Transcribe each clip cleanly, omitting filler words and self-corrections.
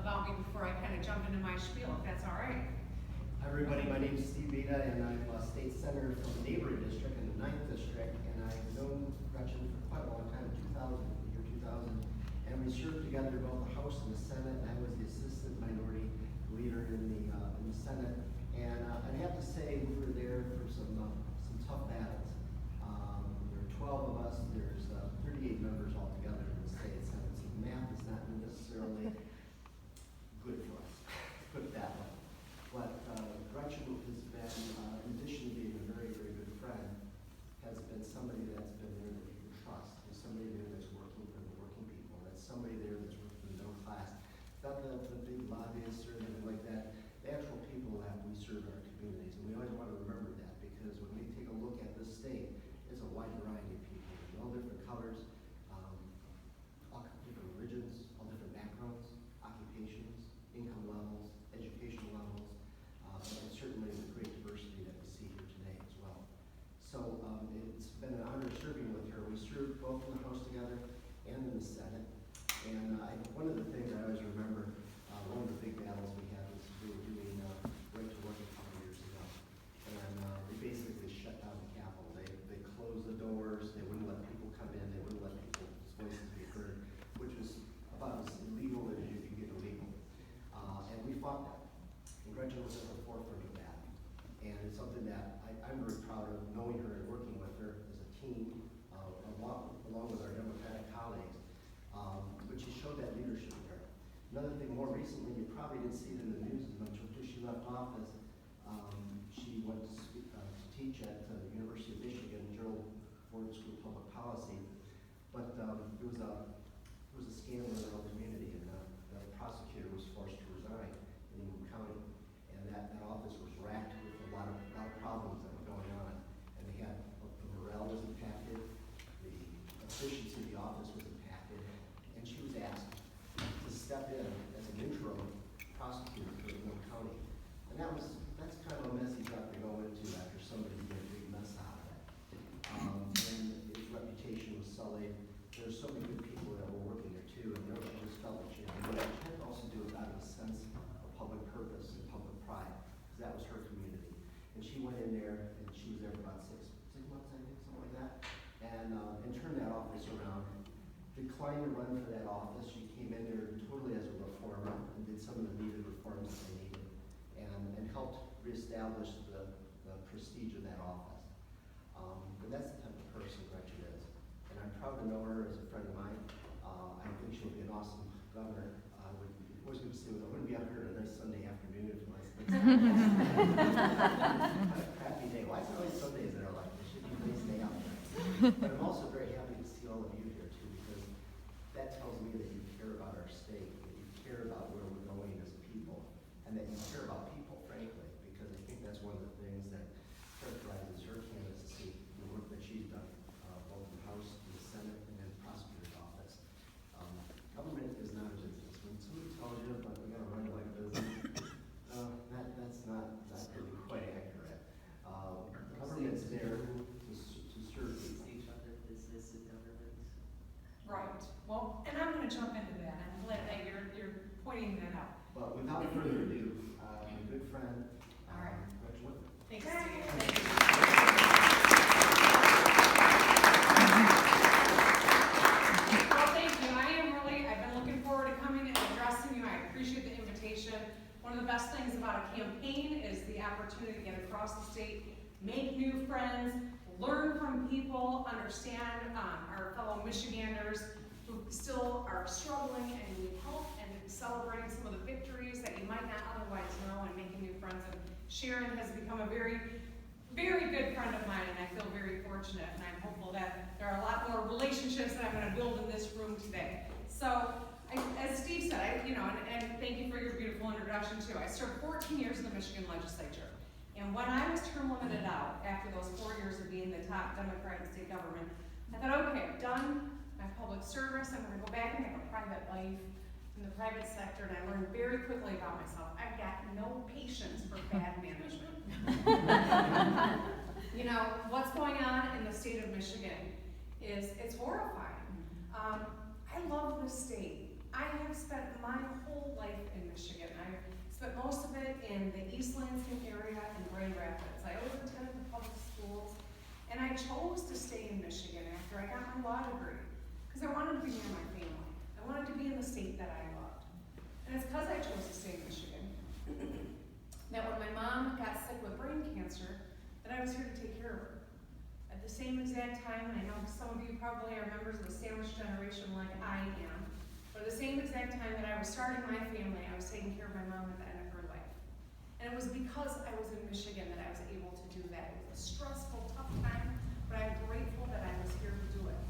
about me before I kind of jump into my spiel, if that's all right. Hi everybody, my name is Steve Beta, and I'm a state senator from the neighboring district in the 9th district, and I've known Gretchen for quite a long time, the year 2000, and we served together both the House and the Senate, and I was the assistant minority leader in the Senate, and I'd have to say we were there for some tough battles. There are 12 of us, there's 38 members altogether in the state Senate, so math is not necessarily good for us, put it that way. But Gretchen has been, in addition to being a very, very good friend, has been somebody that's been there that you can trust, and somebody there that's working for the working people, that's somebody there that's working for the middle class. Not the big lobbyists or anything like that, the actual people that we serve in our communities. And we always want to remember that, because when we take a look at this state, it's a wide variety of people. There's all different colors, all different religions, all different backgrounds, occupations, income levels, educational levels. And certainly the great diversity that we see here today as well. So it's been an honor serving with her. We served both in the House together and in the Senate. And one of the things I always remember, one of the big battles we had was we were doing Right to Work a couple years ago. And they basically shut down the Capitol. They closed the doors. They wouldn't let people come in. They wouldn't let people's voices be heard, which was about as illegal as you could get illegal. And we fought that. And Gretchen was at the forefront of that. And it's something that I'm very proud of, knowing her and working with her as a team, along with our Democratic colleagues. But she showed that leadership there. Another thing, more recently, you probably didn't see it in the news as much, after she left office, she went to teach at the University of Michigan, Gerald Ford School of Public Policy. But there was a scandal in our own community, and the prosecutor was forced to resign in Ingham County. And that office was racked with a lot of problems that were going on. And they had, the morale was impacted, the efficiency of the office was impacted, and she was asked to step in as an interim prosecutor for Ingham County. And that's kind of a messy job to go into after somebody made a big mess out of it. And his reputation was sullied. There were so many good people that were working there too, and she just felt like she had to do it. She had to also do it out of a sense of public purpose and public pride, because that was her community. And she went in there, and she was there for about six months, I think, something like that, and turned that office around. Declined to run for that office. She came in there totally as a reformer and did some of the needed reforms that they needed, and helped reestablish the prestige of that office. And that's the type of person Gretchen is. And I'm proud to know her as a friend of mine. I think she'll be an awesome governor. I was going to say, I wouldn't be out here on a nice Sunday afternoon if my crappy day. Why is it always Sundays that are like this? It should be a nice day out there. But I'm also very happy to see all of you here too, because that tells me that you care about our state, that you care about where we're going as a people, and that you care about people, frankly, because I think that's one of the things that characterizes her candidacy, the work that she's done, both in the House, in the Senate, and in the prosecutor's office. Government is not a business. When somebody tells you, but we gotta run it like a business, that's not really quite accurate. Government's there to serve people. Right. Well, and I'm going to jump into that. I'm glad that you're pointing that out. But without further ado, my good friend, all right, Gretchen Whitmer. Thanks, Steve. Thank you. Well, thank you. I've been looking forward to coming and addressing you. I appreciate the invitation. One of the best things about a campaign is the opportunity to get across the state, make new friends, learn from people, understand our fellow Michiganders who still are struggling and need help, and celebrating some of the victories that you might not otherwise know, and making new friends. And Sharon has become a very, very good friend of mine, and I feel very fortunate, and I'm hopeful that there are a lot more relationships that I'm going to build in this room today. So, as Steve said, and thank you for your beautiful introduction too. I served 14 years in the Michigan legislature. And when I was term limited out after those 4 years of being the top Democrat in state government, I thought, okay, I've done my public service. I'm going to go back and have a private life in the private sector. And I learned very quickly about myself. I've got no patience for bad management. What's going on in the state of Michigan it's horrifying. I love the state. I have spent my whole life in Michigan. I spent most of it in the East Lansing area and Grand Rapids. I always attended the public schools, and I chose to stay in Michigan after I got my law degree, because I wanted to be near my family. I wanted to be in the state that I loved. And it's because I chose to stay in Michigan that when my mom got sick with brain cancer, that I was here to take care of her. At the same exact time, and I know some of you probably are members of the sandwich generation like I am, but at the same exact time that I was starting my family, I was taking care of my mom at the end of her life. And it was because I was in Michigan that I was able to do that. It was a stressful, tough time, but I'm grateful that I was here to do it.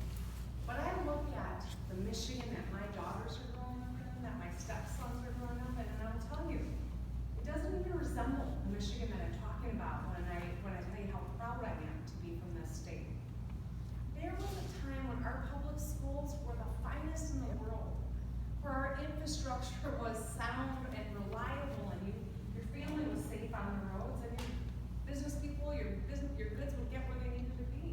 But I look at the Michigan that my daughters are growing up in, that my stepsons are growing up in, and I'll tell you, it doesn't even resemble the Michigan that I'm talking about when I tell you how proud I am to be from this state. There was a time when our public schools were the finest in the world, where our infrastructure was sound and reliable, and your family was safe on the roads, and your business people, your goods would get where they needed to be.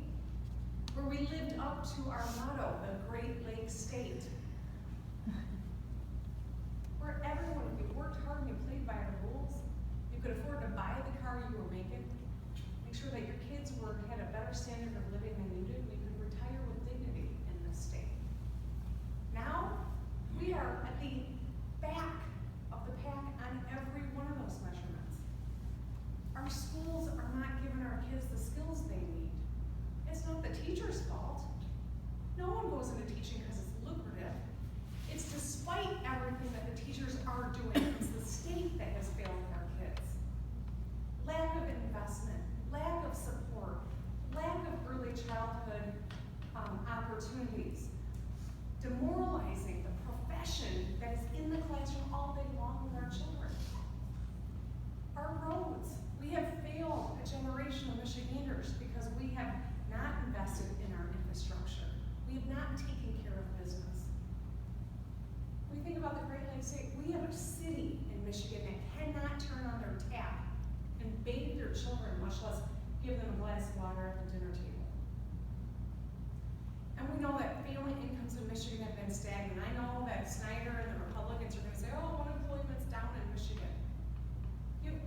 Where we lived up to our motto, the Great Lakes State. Where everyone, if you worked hard and you played by the rules, you could afford to buy the car you were making, make sure that your kids had a better standard of living than you did, and you could retire with dignity in this state. Now, we are at the back of the pack on every one of those measurements. Our schools are not giving our kids the skills they need. It's not the teacher's fault. No one goes into teaching because it's lucrative. It's despite everything that the teachers are doing. It's the state that has failed our kids. Lack of investment, lack of support, lack of early childhood opportunities, demoralizing the profession that is in the classroom all day long with our children. Our roads, we have failed a generation of Michiganders because we have not invested in our infrastructure. We have not taken care of business. When we think about the Great Lakes State, we have a city in Michigan that cannot turn on their tap and bathe their children, much less give them a glass of water at the dinner table. And we know that family incomes in Michigan have been stagnant. I know that Snyder and the Republicans are going to say, oh, unemployment's down in Michigan.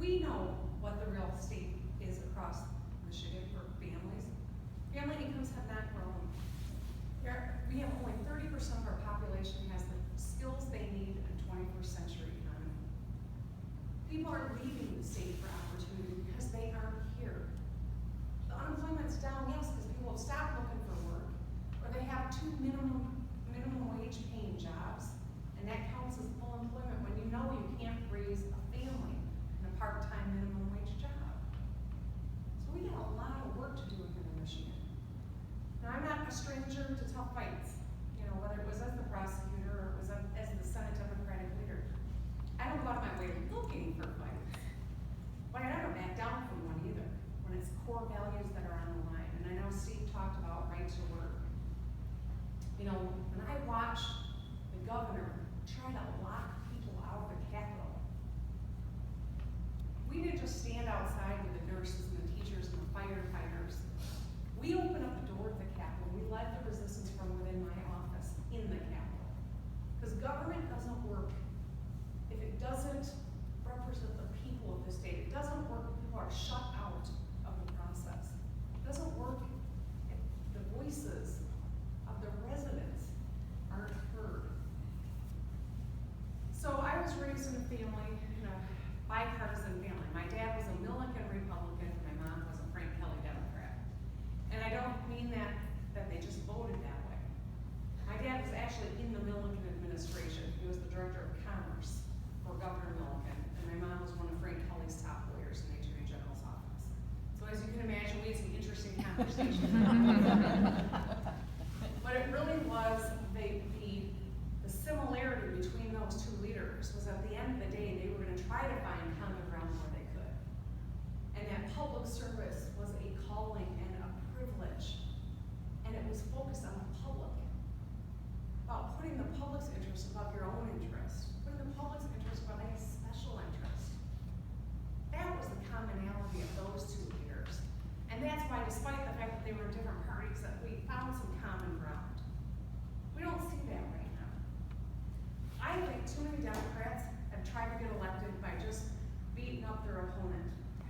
We know what the real state is across Michigan for families. Family incomes have not grown. We have only 30% of our population has the skills they need in a 21st century economy. People are leaving the state for opportunity because they aren't here. The unemployment's down, yes, because people have stopped looking for work, or they have two minimum wage paying jobs, and that counts as full employment when you know you can't raise a family in a part-time minimum wage job. So we got a lot of work to do here in Michigan. Now, I'm not a stranger to tough fights, whether it was as the prosecutor or it was as the Senate Democratic leader. I don't go out of my way looking for fights, but I never back down from one either, when it's core values that are on the line. And I know Steve talked about right to work. When I watched the governor try to lock people out of the Capitol, we didn't just stand outside with the nurses and the teachers and the firefighters. We opened up the door to the Capitol. We led the resistance from within my office in the Capitol. Because government doesn't work if it doesn't represent the people of the state. It doesn't work if people are shut out of the process. It doesn't work if the voices of the residents aren't heard. So I was raised in a family, in a bipartisan family. My dad was a Milliken Republican, and my mom was a Frank Kelly Democrat. And I don't mean that they just voted that way. My dad was actually in the Milliken administration. He was the director of commerce for Governor Milliken, and my mom was one of Frank Kelly's top lawyers in the Attorney General's office. So as you can imagine, we had some interesting conversations. But it really was the similarity between those two leaders was at the end of the day, they were going to try to find common ground where they could. And that public service was a calling and a privilege. And it was focused on the public, about putting the public's interest above your own interest, putting the public's interest above any special interest. That was the commonality of those two leaders. And that's why, despite the fact that they were in different parties, that we found some common ground. We don't see that right now. I think too many Democrats have tried to get elected by just beating up their opponent.